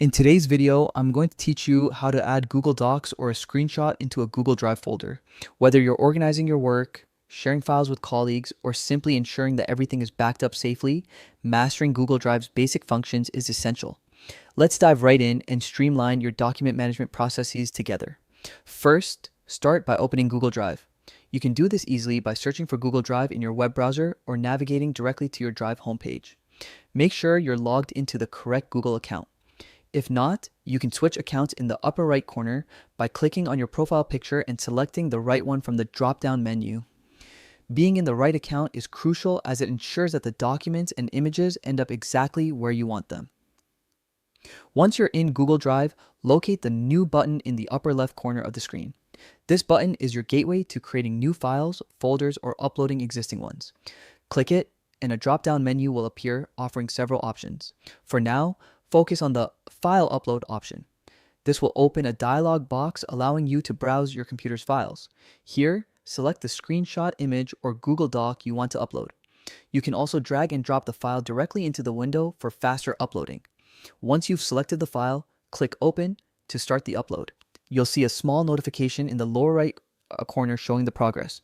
In today's video, I'm going to teach you how to add Google Docs or a screenshot into a Google Drive folder. Whether you're organizing your work, sharing files with colleagues, or simply ensuring that everything is backed up safely, mastering Google Drive's basic functions is essential. Let's dive right in and streamline your document management processes together. First, start by opening Google Drive. You can do this easily by searching for Google Drive in your web browser or navigating directly to your Drive homepage. Make sure you're logged into the correct Google account. If not, you can switch accounts in the upper right corner by clicking on your profile picture and selecting the right one from the drop-down menu. Being in the right account is crucial as it ensures that the documents and images end up exactly where you want them. Once you're in Google Drive, locate the New button in the upper left corner of the screen. This button is your gateway to creating new files, folders, or uploading existing ones. Click it, and a drop-down menu will appear offering several options. For now, focus on the File Upload option. This will open a dialog box allowing you to browse your computer's files. Here, select the screenshot image or Google Doc you want to upload. You can also drag and drop the file directly into the window for faster uploading. Once you've selected the file, click Open to start the upload. You'll see a small notification in the lower right corner showing the progress.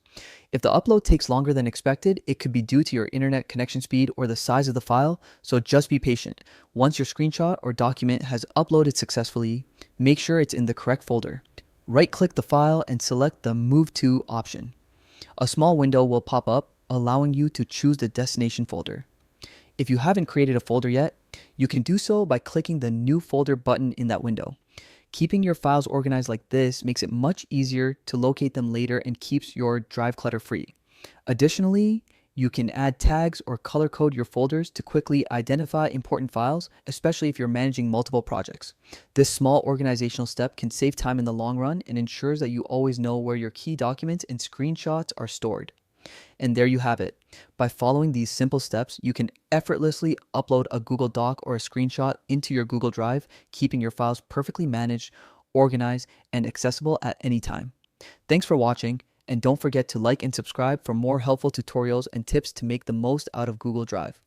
If the upload takes longer than expected, it could be due to your internet connection speed or the size of the file, so just be patient. Once your screenshot or document has uploaded successfully, make sure it's in the correct folder. Right-click the file and select the Move To option. A small window will pop up, allowing you to choose the destination folder. If you haven't created a folder yet, you can do so by clicking the New Folder button in that window. Keeping your files organized like this makes it much easier to locate them later and keeps your drive clutter free. Additionally, you can add tags or color code your folders to quickly identify important files, especially if you're managing multiple projects. This small organizational step can save time in the long run and ensures that you always know where your key documents and screenshots are stored. And there you have it. By following these simple steps, you can effortlessly upload a Google Doc or a screenshot into your Google Drive, keeping your files perfectly managed, organized, and accessible at any time. Thanks for watching, and don't forget to like and subscribe for more helpful tutorials and tips to make the most out of Google Drive.